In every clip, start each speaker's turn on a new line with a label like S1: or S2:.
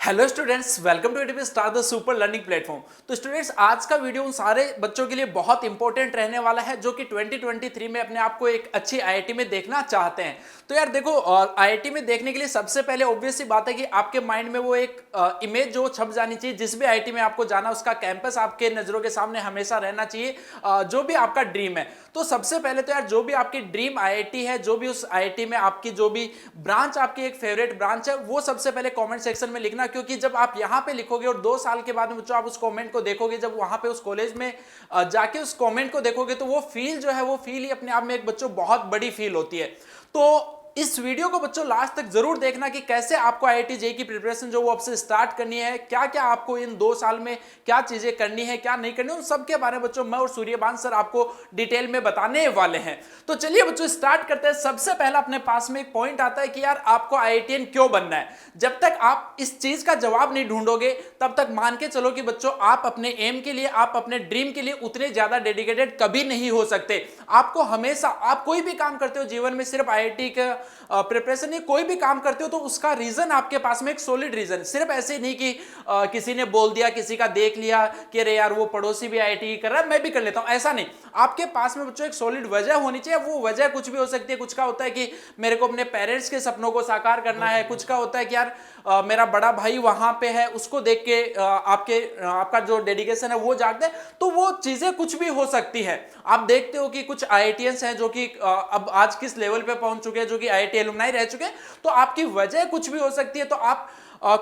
S1: Hello students, welcome to ATP star the super learning platform. तो students, आज का video उन सारे बच्चों के लिए बहुत इंपॉर्टेंट रहने वाला है जो कि 2023 में अपने आप को एक अच्छी आईआईटी में देखना चाहते हैं। तो यार देखो, आईआईटी में देखने के लिए सबसे पहले ऑब्वियस सी बात है कि आपके माइंड में वो एक इमेज जो छप जानी चाहिए। जिस भी आईआईटी में आपको जाना, उसका कैंपस आपके नजरों के सामने हमेशा रहना चाहिए, जो भी आपका ड्रीम है। तो सबसे पहले तो यार, जो भी आपकी ड्रीम आईआईटी है, जो भी उस आईआईटी में आपकी जो भी ब्रांच, आपकी एक फेवरेट ब्रांच है, वो सबसे पहले कमेंट सेक्शन में लिखना। क्योंकि जब आप यहां पे लिखोगे और 2 साल के बाद में बच्चों आप उस कमेंट को देखोगे, जब वहां पे उस कॉलेज में जाके उस कमेंट को देखोगे, तो वो फील जो है, वो फील ही अपने आप में एक बच्चों बहुत बड़ी फील होती है। तो इस वीडियो को बच्चों लास्ट तक जरूर देखना कि कैसे आपको आईआईटी जेईई की प्रिपरेशन जो वो आपसे स्टार्ट करनी है, क्या क्या आपको इन 2 साल में क्या चीजें करनी है, क्या नहीं करनी, उन सब के बारे में बच्चों मैं और सूर्यकांत सर आपको डिटेल में बताने वाले हैं। तो चलिए बच्चों, स्टार्ट करते हैं। सबसे पहला अपने पास में एक पॉइंट आता है कि यार आपको आईआईटीएन क्यों बनना है। जब तक आप इस चीज का जवाब नहीं ढूंढोगे, तब तक मान के चलो कि बच्चों आप अपने एम के लिए, आप अपने ड्रीम के लिए उतने ज्यादा डेडिकेटेड कभी नहीं हो सकते। आपको हमेशा, आप कोई भी काम करते हो जीवन में, सिर्फ आईआईटी का प्रिपरेशन नहीं, कोई भी काम करते हो तो उसका रीजन आपके पास में एक सॉलिड रीजन, सिर्फ ऐसे नहीं कि किसी ने बोल दिया, किसी का देख लिया कि अरे यार वो पड़ोसी भी आईआईटी कर रहा है, मैं भी कर लेता हूं, ऐसा नहीं। आपके पास में बच्चों एक सॉलिड वजह होनी चाहिए। वो वजह कुछ भी हो सकती है। कुछ का होता है कि मेरे को अपने पेरेंट्स के सपनों को साकार करना है। कुछ का होता है कि यार मेरा बड़ा भाई वहां पे है, उसको देख के आपका जो डेडिकेशन है वो जागते हैं। तो वो चीजें कुछ भी हो सकती है। आप देखते हो कि कुछ आईआईटीएंस हैं जो कि अब आज किस लेवल पे पहुंच चुके हैं, जो कि आईआईटी एलुमनाई रह चुके हैं। तो आपकी वजह कुछ भी हो सकती है। तो आप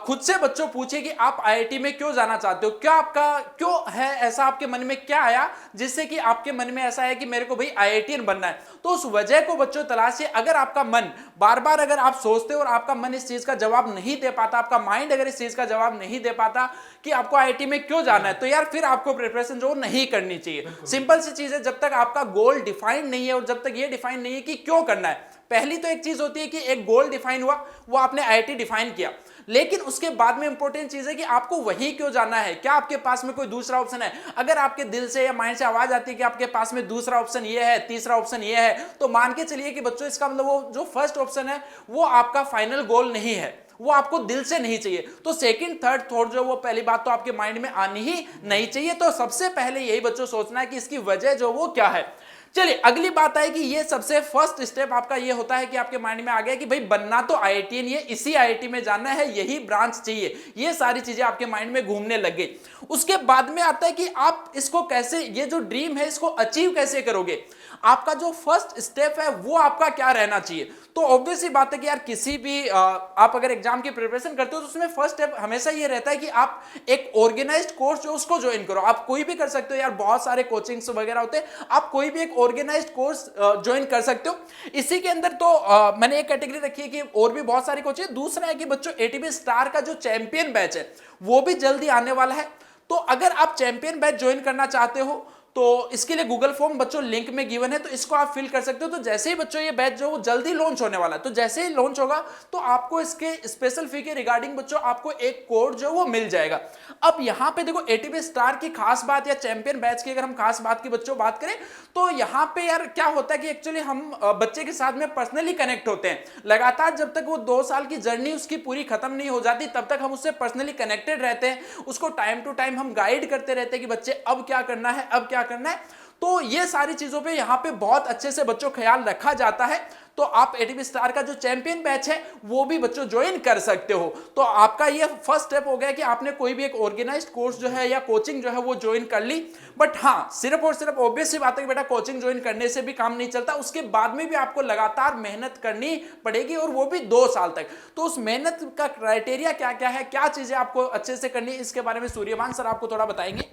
S1: खुद से बच्चों पूछिए कि आप आईआईटी में क्यों जाना चाहते हो, क्या आपका क्यों है ऐसा, आपके मन में क्या आया जिससे कि आपके मन में ऐसा है कि मेरे को भाई आईआईटीएन बनना है। तो उस वजह को बच्चों तलाशिए। अगर आपका मन बार बार, अगर आप सोचते हो और आपका मन इस चीज का जवाब नहीं दे पाता, आपका माइंड अगर इस चीज का जवाब नहीं दे पाता कि आपको आईआईटी में क्यों जाना है, तो यार फिर आपको प्रिपरेशन जो नहीं करनी चाहिए। सिंपल सी चीज है, जब तक आपका गोल डिफाइंड नहीं है और जब तक ये डिफाइन नहीं है कि क्यों करना है। पहली तो एक चीज होती है कि एक गोल डिफाइन हुआ, वो आपने आईआईटी डिफाइन किया, लेकिन उसके बाद में इंपॉर्टेंट चीज है कि आपको वही क्यों जाना है। क्या आपके पास में कोई दूसरा ऑप्शन है? अगर आपके दिल से या माइंड से आवाज आती है कि आपके पास में दूसरा ऑप्शन ये है, तीसरा ऑप्शन ये है, तो मान के चलिए कि बच्चों इसका मतलब वो जो फर्स्ट ऑप्शन है वो आपका फाइनल गोल नहीं है, वो आपको दिल से नहीं चाहिए। तो सेकंड थर्ड थॉट जो, वो पहली बात तो आपके माइंड में आनी ही नहीं चाहिए। तो सबसे पहले यही बच्चों सोचना है कि इसकी वजह जो वो क्या है। चलिए अगली बात है कि ये सबसे फर्स्ट स्टेप आपका ये होता है कि आपके माइंड में आ गया कि भाई बनना तो आईआईटीएन, ये इसी आईआईटी में जाना है, यही ब्रांच चाहिए, ये सारी चीजें आपके माइंड में घूमने लग गई। उसके बाद में आता है कि आप इसको कैसे, ये जो ड्रीम है इसको अचीव कैसे करोगे। आपका जो फर्स्ट स्टेप है वो आपका क्या रहना चाहिए। तो ऑब्वियस सी बात है कि यार किसी भी आप अगर एग्जाम की प्रिपरेशन करते हो तो उसमें फर्स्ट स्टेप हमेशा ये रहता है कि आप एक ऑर्गेनाइज्ड कोर्स जो उसको ज्वाइन करो। आप कोई भी कर सकते हो यार, बहुत सारे कोचिंग्स वगैरह होते हैं, आप कोई भी एक ऑर्गेनाइज्ड कोर्स ज्वाइन कर सकते हो। इसी के अंदर तो मैंने एक कैटेगरी रखी है कि और भी बहुत सारी कोचिंग। दूसरा है कि बच्चों एटीपी स्टार का जो चैंपियन बैच है वो भी जल्दी आने वाला है। तो अगर आप चैंपियन बैच ज्वाइन करना चाहते हो तो इसके लिए गूगल फॉर्म बच्चों लिंक में गिवन है, तो इसको आप फिल कर सकते हो। तो जैसे ही बच्चों ये बैच जो वो जल्दी लॉन्च होने वाला है, तो जैसे ही लॉन्च होगा तो आपको इसके स्पेशल फी के रिगार्डिंग बच्चों आपको एक कोड जो वो मिल जाएगा। अब यहां पे देखो, एटीपी स्टार की खास बात या चैंपियन बैच की अगर हम खास बात की बच्चों बात करें, तो यहां पे यार क्या होता है कि एक्चुअली हम बच्चे के साथ में पर्सनली कनेक्ट होते हैं। लगातार जब तक वो 2 साल की जर्नी उसकी पूरी खत्म नहीं हो जाती, तब तक हम उससे पर्सनली कनेक्टेड रहते हैं। उसको टाइम टू टाइम हम गाइड करते रहते हैं कि बच्चे अब क्या करना है, अब क्या करना है। तो ये सारी चीजों पे यहाँ पे बहुत अच्छे से बच्चों ख्याल रखा जाता है। तो आप एटीपी स्टार का जो चैंपियन बैच है वो भी बच्चों ज्वाइन कर सकते हो। तो आपका ये फर्स्ट स्टेप हो गया कि आपने कोई भी एक ऑर्गेनाइज्ड कोर्स जो है या कोचिंग जो है वो ज्वाइन कर ली। बट हाँ, सिर्फ और सिर्फ ऑब्वियस सी बात है कि बेटा कोचिंग ज्वाइन करने से भी काम नहीं चलता, उसके बाद में भी आपको लगातार मेहनत करनी पड़ेगी, और वो भी 2 साल तक। तो उस मेहनत का क्राइटेरिया क्या क्या है, क्या चीजें आपको अच्छे से करनी है, इसके बारे में सूर्यकांत सर आपको थोड़ा बताएंगे।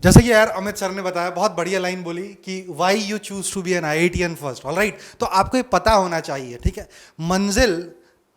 S2: जैसे कि यार अमित सर ने बताया, बहुत बढ़िया लाइन बोली कि why you choose to be an IITian first. Alright, तो आपको ये पता होना चाहिए, ठीक है।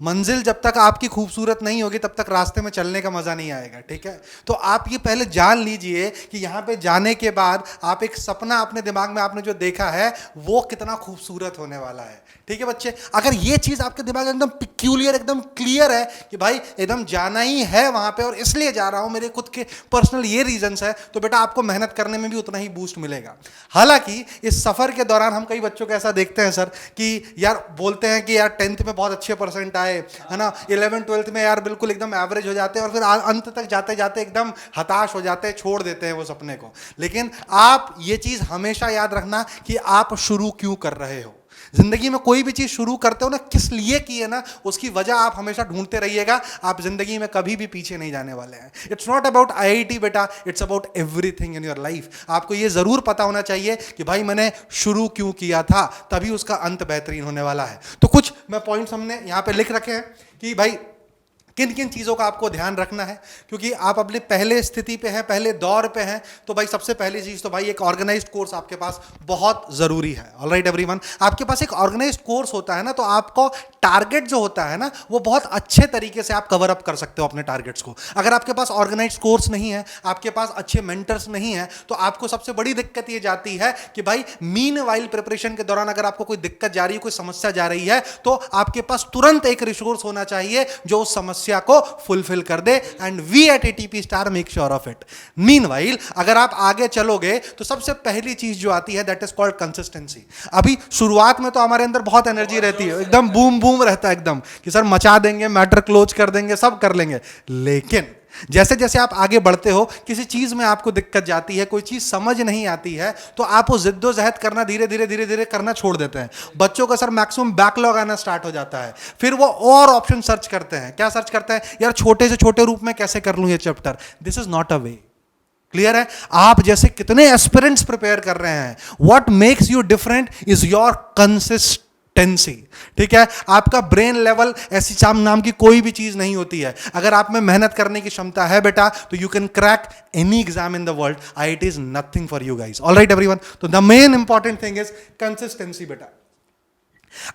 S2: मंजिल जब तक आपकी खूबसूरत नहीं होगी तब तक रास्ते में चलने का मजा नहीं आएगा, ठीक है। तो आप ये पहले जान लीजिए कि यहाँ पे जाने के बाद आप एक सपना अपने दिमाग में आपने जो देखा है वो कितना खूबसूरत होने वाला है, ठीक है बच्चे। अगर ये चीज आपके दिमाग में एकदम पिक्यूलियर, एकदम क्लियर है कि भाई एकदम जाना ही है वहां पे और इसलिए जा रहा हूं, मेरे खुद के पर्सनल ये रीजंस है, तो बेटा आपको मेहनत करने में भी उतना ही बूस्ट मिलेगा। हालांकि इस सफर के दौरान हम कई बच्चों को ऐसा देखते हैं सर कि यार बोलते हैं कि यार 10th में बहुत अच्छे परसेंट आए, जाए, है ना, 11th-12th में यार बिल्कुल एकदम एवरेज हो जाते हैं और फिर अंत तक जाते जाते एकदम हताश हो जाते हैं, छोड़ देते हैं वो सपने को। लेकिन आप ये चीज हमेशा याद रखना कि आप शुरू क्यों कर रहे हो। जिंदगी में कोई भी चीज शुरू करते हो ना, किस लिए की है ना, उसकी वजह आप हमेशा ढूंढते रहिएगा। आप जिंदगी में कभी भी पीछे नहीं जाने वाले हैं। इट्स नॉट अबाउट आईआईटी बेटा, it's about everything in your life. आपको ये जरूर पता होना चाहिए कि भाई मैंने शुरू क्यों किया था, तभी उसका अंत बेहतरीन होने वाला है। तो कुछ मैं पॉइंट्स हमने यहां पे लिख रखे हैं कि भाई किन किन चीज़ों का आपको ध्यान रखना है, क्योंकि आप अपने पहले स्थिति पे हैं, पहले दौर पे हैं। तो भाई सबसे पहली चीज़ तो भाई एक ऑर्गेनाइज्ड कोर्स आपके पास बहुत ज़रूरी है। ऑलराइट एवरीवन, आपके पास एक ऑर्गेनाइज्ड कोर्स होता है ना, तो आपको टारगेट जो होता है ना, वो बहुत अच्छे तरीके से आप कवर अप कर सकते हो अपने टारगेट्स को। अगर आपके पास ऑर्गेनाइज्ड कोर्स नहीं है, आपके पास अच्छे मेंटर्स नहीं है, तो आपको सबसे बड़ी दिक्कत ये जाती है कि भाई मीनवाइल प्रिपरेशन के दौरान अगर आपको कोई दिक्कत जा रही है, कोई समस्या जा रही है, तो आपके पास तुरंत एक रिसोर्स होना चाहिए जो उस समस्या को फुलफिल कर दे। And we at ATP star make sure of it. Meanwhile अगर आप आगे चलोगे तो सबसे पहली चीज जो आती है दैट इज कॉल्ड कंसिस्टेंसी। अभी शुरुआत में तो हमारे अंदर बहुत एनर्जी रहती है, एकदम बूम बूम रहता है एकदम कि सर मचा देंगे, मैटर क्लोज कर देंगे, सब कर लेंगे। लेकिन जैसे जैसे आप आगे बढ़ते हो, किसी चीज में आपको दिक्कत जाती है, कोई चीज समझ नहीं आती है, तो आप वो जिद्दोजहद करना धीरे धीरे धीरे धीरे करना छोड़ देते हैं। बच्चों का सर मैक्सिमम बैकलॉग आना स्टार्ट हो जाता है, फिर वो और ऑप्शन सर्च करते हैं। क्या सर्च करते हैं? यार छोटे से छोटे रूप में कैसे कर लूं ये chapter. This is not a way. Clear है? आप जैसे कितने एस्पिरेंट्स प्रिपेयर कर रहे हैं, what makes you different is your consistency. ठीक है? आपका ब्रेन लेवल ऐसी चाम नाम की कोई भी चीज नहीं होती है। अगर आप में मेहनत करने की क्षमता है बेटा, तो you can crack any exam in the world. IIT is nothing for you guys. Alright everyone, तो the main important thing is consistency बेटा।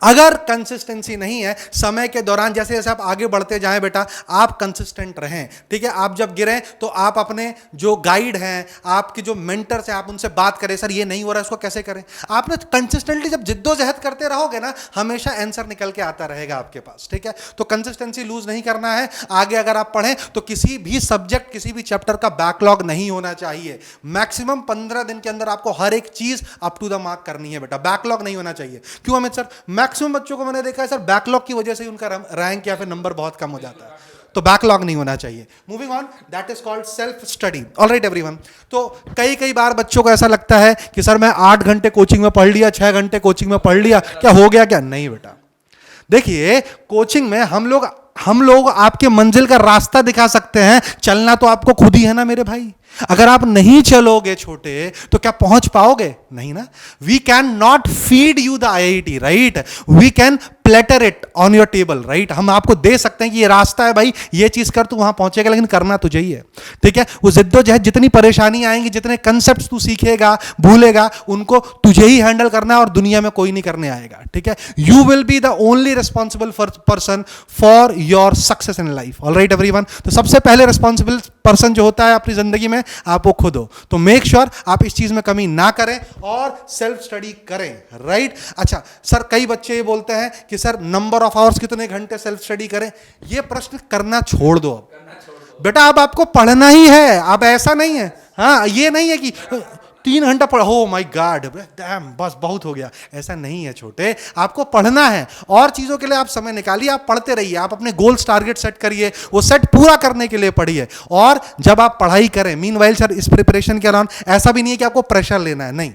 S2: अगर कंसिस्टेंसी नहीं है समय के दौरान, जैसे जैसे आप आगे बढ़ते जाएं बेटा, आप कंसिस्टेंट रहें। ठीक है? आप जब गिरें तो आप अपने जो गाइड हैं, आपके जो मेंटर्स हैं, आप उनसे बात करें, सर ये नहीं हो रहा है, इसको कैसे करें। आपने कंसिस्टेंटली जब जिद्दोजहद करते रहोगे ना, हमेशा आंसर निकल के आता रहेगा आपके पास। ठीक है? तो कंसिस्टेंसी लूज नहीं करना है। आगे अगर आप पढ़ें तो किसी भी सब्जेक्ट, किसी भी चैप्टर का बैकलॉग नहीं होना चाहिए। मैक्सिमम 15 दिन के अंदर आपको हर एक चीज अप टू द मार्क करनी है बेटा, बैकलॉग नहीं होना चाहिए। क्यों अमित सर? मैक्सिमम बच्चों को मैंने देखा है सर, बैकलॉग की वजह से उनका रैंक या फिर नंबर बहुत कम हो जाता है। तो बैकलॉग नहीं होना चाहिए। Moving on, that is called self study. Alright everyone, तो कई बार बच्चों को ऐसा लगता है कि सर मैं 8 घंटे कोचिंग में पढ़ लिया, 6 घंटे कोचिंग में पढ़ लिया, क्या हो गया क्या? नहीं बेटा, देखिए कोचिंग में हम लोग आपके मंजिल का रास्ता दिखा सकते हैं, चलना तो आपको खुद ही है ना मेरे भाई। अगर आप नहीं चलोगे छोटे तो क्या पहुंच पाओगे? नहीं ना। We can not feed you the IIT, right? We can platter it on your table, right? हम आपको दे सकते हैं कि ये रास्ता है भाई, ये चीज कर, तू वहां पहुंचेगा, लेकिन करना तुझे ही है। ठीक है? वो जिद्दोजहद, जितनी परेशानी आएंगी, जितने कंसेप्ट तू सीखेगा, भूलेगा, उनको तुझे ही हैंडल करना है और दुनिया में कोई नहीं करने आएगा। ठीक है? You will be the only responsible person for your success in life. Alright everyone, तो सबसे पहले रिस्पॉन्सिबल पर्सन जो होता है अपनी जिंदगी में, आप वो खुद हो। तो मेक श्योर आप इस चीज में कमी ना करें और सेल्फ स्टडी करें, राइट? अच्छा सर, कई बच्चे ये बोलते हैं कि सर नंबर ऑफ आवर्स, कितने घंटे सेल्फ स्टडी करें। ये प्रश्न करना छोड़ दो अब बेटा। अब आपको पढ़ना ही है, अब ऐसा नहीं है। हाँ, ये नहीं है कि 3 घंटा पढ़ो, हो माय गॉड डैम, बस बहुत हो गया। ऐसा नहीं है छोटे, आपको पढ़ना है और चीज़ों के लिए आप समय निकालिए, आप पढ़ते रहिए, आप अपने गोल्स टारगेट सेट करिए, वो सेट पूरा करने के लिए पढ़िए। और जब आप पढ़ाई करें, मीनवाइल सर इस प्रिपरेशन के दौरान ऐसा भी नहीं है कि आपको प्रेशर लेना है, नहीं।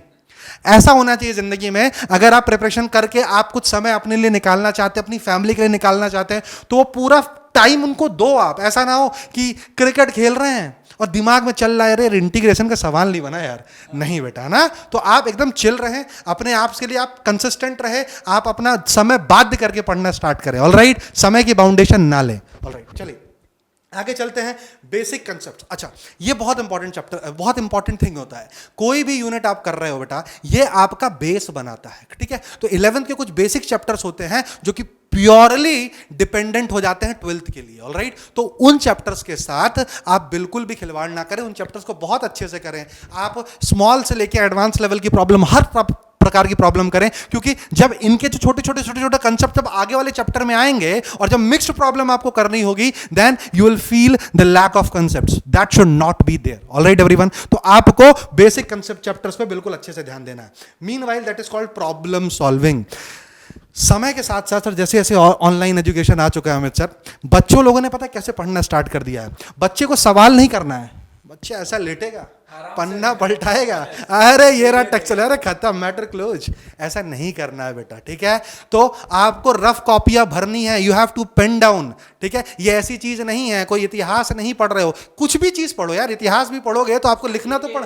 S2: ऐसा होना चाहिए जिंदगी में, अगर आप प्रिपरेशन करके आप कुछ समय अपने लिए निकालना चाहते हैं, अपनी फैमिली के लिए निकालना चाहते हैं, तो वो पूरा टाइम उनको दो आप। ऐसा ना हो कि क्रिकेट खेल रहे हैं और दिमाग में चल रहा है अरे इंटीग्रेशन का सवाल नहीं बना यार, नहीं बेटा ना। तो आप एकदम चिल रहें, अपने आप के लिए आप कंसिस्टेंट रहे, आप अपना समय बाध्य करके पढ़ना स्टार्ट करें। ऑलराइट, समय की बाउंडेशन ना लें। ऑलराइट, चलिए आगे चलते हैं। Basic concept. अच्छा, ये बहुत इंपॉर्टेंट चैप्टर, बहुत इंपॉर्टेंट थिंग होता है। कोई भी यूनिट आप कर रहे हो बेटा, ये आपका बेस बनाता है। ठीक है? तो 11th के कुछ बेसिक चैप्टर्स होते हैं जो कि प्योरली डिपेंडेंट हो जाते हैं 12th के लिए। ऑलराइट, तो उन चैप्टर्स के साथ आप बिल्कुल भी खिलवाड़ ना करें, उन चैप्टर्स को बहुत अच्छे से करें। आप स्मॉल से लेकर एडवांस लेवल की प्रॉब्लम, हर प्रकार की प्रॉब्लम करें, क्योंकि जब इनके जो छोटे छोटे कंसेप्ट जब आगे वाले चैप्टर में आएंगे और जब मिक्स्ड प्रॉब्लम आपको करनी होगी, then you will feel the lack of concepts. That should not be there. Alright everyone, तो आपको बेसिक कंसेप्ट चैप्टर्स पे बिल्कुल अच्छे से ध्यान देना है। Meanwhile that is called problem solving. समय के साथ साथ सर जैसे जैसे ऑनलाइन एजुकेशन आ चुका है अमित सर, बच्चों लोगों ने पता है कैसे पढ़ना स्टार्ट कर दिया है। बच्चे को सवाल नहीं करना है, बच्चे ऐसा लेटेगा, पन्ना पलटाएगा, अरे ये रहा टेक्स्ट, अरे खत्म, मैटर क्लोज। ऐसा नहीं करना है बेटा, ठीक है। तो आपको रफ कॉपियां भरनी है, you have to pen down, ठीक है। ये ऐसी चीज नहीं है, कोई इतिहास नहीं पढ़ रहे हो, कुछ भी चीज पढ़ो यार, इतिहास भी पढ़ोगे तो आपको लिखना तो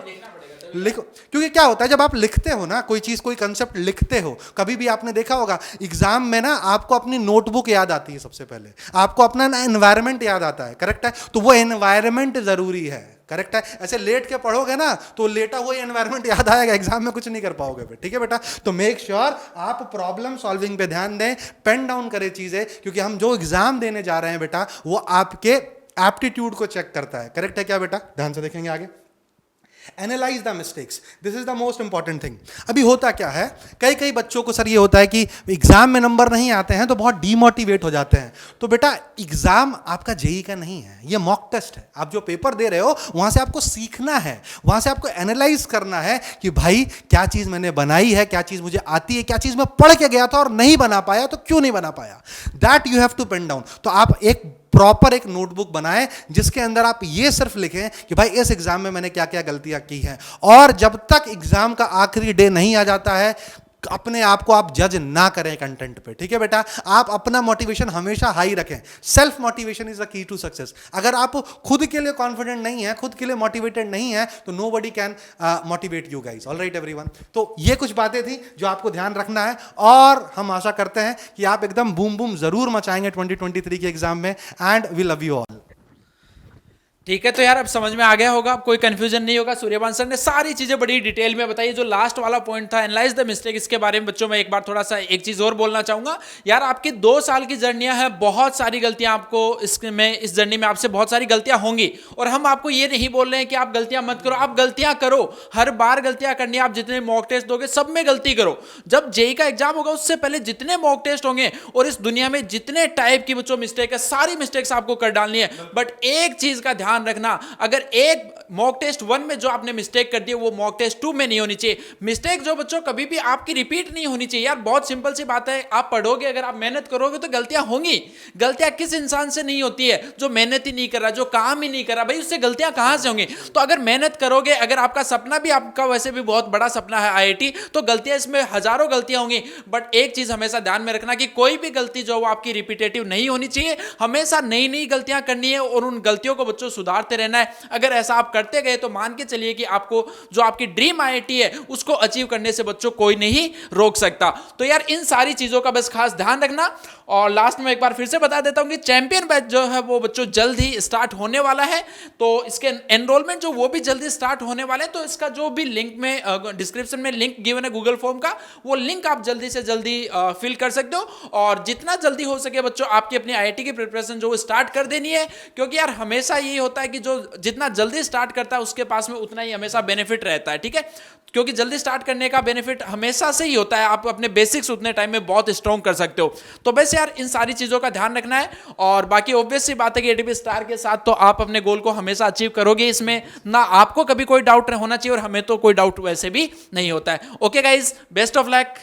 S2: लिखो, क्योंकि क्या होता है जब आप लिखते हो ना कोई चीज, कोई कंसेप्ट लिखते हो, कभी भी आपने देखा होगा एग्जाम में ना, आपको अपनी नोटबुक याद आती है सबसे पहले, आपको अपना ना एनवायरनमेंट याद आता है, करेक्ट है। तो वो एनवायरनमेंट जरूरी है, करेक्ट है। ऐसे लेट के पढ़ोगे ना तो लेटा हुआ एनवायरनमेंट याद आएगा, एग्जाम में कुछ नहीं कर पाओगे, ठीक है बेटा। तो मेक श्योर आप प्रॉब्लम सॉल्विंग पे ध्यान दें, पेन डाउन करें चीजें, क्योंकि हम जो एग्जाम देने जा रहे हैं बेटा वो आपके एप्टीट्यूड को चेक करता है, करेक्ट है क्या बेटा। ध्यान से देखेंगे आगे। Analyse the mistakes, this is the most important thing. अभी होता क्या है, कई कई बच्चों को सर ये होता है कि एग्जाम में नंबर नहीं आते हैं तो बहुत डीमोटिवेट हो जाते हैं। तो बेटा एग्जाम आपका जेई का नहीं है, ये मॉक टेस्ट है। आप जो पेपर दे रहे हो वहां से आपको सीखना है, वहां से आपको एनालाइज करना है कि भाई क्या चीज मैंने बनाई है, क्या चीज मुझे आती है, क्या चीज मैं पढ़ के गया था और नहीं बना पाया, तो क्यों नहीं बना पाया, that you have to pen down. तो आप एक प्रॉपर एक नोटबुक बनाएं जिसके अंदर आप ये सिर्फ लिखें कि भाई इस एग्जाम में मैंने क्या क्या गलतियां की हैं। और जब तक एग्जाम का आखिरी डे नहीं आ जाता है, अपने आप को आप जज ना करें कंटेंट पे, ठीक है बेटा। आप अपना मोटिवेशन हमेशा हाई रखें, self motivation is the key to success. अगर आप खुद के लिए कॉन्फिडेंट नहीं है, खुद के लिए मोटिवेटेड नहीं है, तो nobody can motivate you guys. Alright everyone, तो ये कुछ बातें थी जो आपको ध्यान रखना है, और हम आशा करते हैं कि आप एकदम बूम बूम जरूर मचाएंगे 2023 के एग्जाम में, and we love you all.
S1: ठीक है, तो यार अब समझ में आ गया होगा, अब कोई कंफ्यूजन नहीं होगा। सूर्यवंश सर ने सारी चीजें बड़ी डिटेल में बताई। जो लास्ट वाला पॉइंट था एनालाइज द मिस्टेक, इसके बारे में बच्चों में एक बार थोड़ा सा एक चीज और बोलना चाहूंगा। यार आपकी 2 साल की जर्नियां है, बहुत सारी गलतियां आपको इस जर्नी में आपसे बहुत सारी गलतियां होंगी, और हम आपको ये नहीं बोल रहे हैं कि आप गलतियां मत करो, आप गलतियां करो, हर बार गलतियां करनी है। आप जितने मॉक टेस्ट दोगे सब में गलती करो। जब जेई का एग्जाम होगा उससे पहले जितने मॉक टेस्ट होंगे और इस दुनिया में जितने टाइप की बच्चों मिस्टेक है, सारी मिस्टेक्स आपको कर डालनी है। बट एक चीज का ध्यान रखना, अगर एक मॉक टेस्ट 1 में जो आपने मिस्टेक कर दी वो मॉक टेस्ट 2 में नहीं होनी चाहिए। मिस्टेक जो बच्चों कभी भी आपकी रिपीट नहीं होनी चाहिए। यार बहुत सिंपल सी बात है, आप पढ़ोगे, अगर आप मेहनत करोगे तो गलतियां होंगी। गलतियां किस इंसान से नहीं होती है? जो मेहनत ही नहीं कर रहा, जो काम ही नहीं कर रहा, भाई उससे गलतियां कहां से होंगी? तो अगर मेहनत करोगे, अगर आपका सपना भी, आपका वैसे भी बहुत बड़ा सपना है आईआईटी, तो गलतियां इसमें हजारों गलतियां होंगी। बट एक चीज हमेशा ध्यान में रखना कि कोई भी गलती जो वो आपकी रिपीटेटिव नहीं होनी चाहिए। हमेशा नई नई गलतियां करनी है और उन गलतियों को बच्चों सुधारते रहना है। अगर ऐसा आप करते गए तो मान के चलिए कि आपको जो आपकी ड्रीम आईआईटी है उसको अचीव करने से बच्चों कोई नहीं रोक सकता। तो यार इन सारी चीजों का बस खास ध्यान रखना। और लास्ट में एक बार फिर से बता देता हूं कि चैंपियन बैच जो है वो बच्चों जल्द ही स्टार्ट होने वाला है, तो इसके एनरोलमेंट जो वो भी जल्दी स्टार्ट होने वाले हैं। तो इसका जो भी लिंक में डिस्क्रिप्शन में लिंक गिवन है गूगल फॉर्म का, वो लिंक आप जल्दी से जल्दी फिल कर सकते हो। और जितना जल्दी हो सके बच्चों आपकी अपनी आईआईटी की प्रिपरेशन जो स्टार्ट कर देनी है, क्योंकि यार हमेशा यही होता है कि जो जितना जल्दी स्टार्ट करता है उसके पास में उतना ही हमेशा बेनिफिट रहता है, ठीक है। क्योंकि जल्दी स्टार्ट करने का बेनिफिट हमेशा से ही होता है, आप अपने बेसिक्स उतने टाइम में बहुत स्ट्रॉन्ग कर सकते हो। तो बस यार इन सारी चीजों का ध्यान रखना है। और बाकी ऑब्वियस सी बात है कि एटीपी स्टार के साथ तो आप अपने गोल को हमेशा अचीव करोगे, इसमें ना आपको कभी कोई डाउट होना चाहिए और हमें तो कोई डाउट वैसे भी नहीं होता है। Okay guys, best of luck.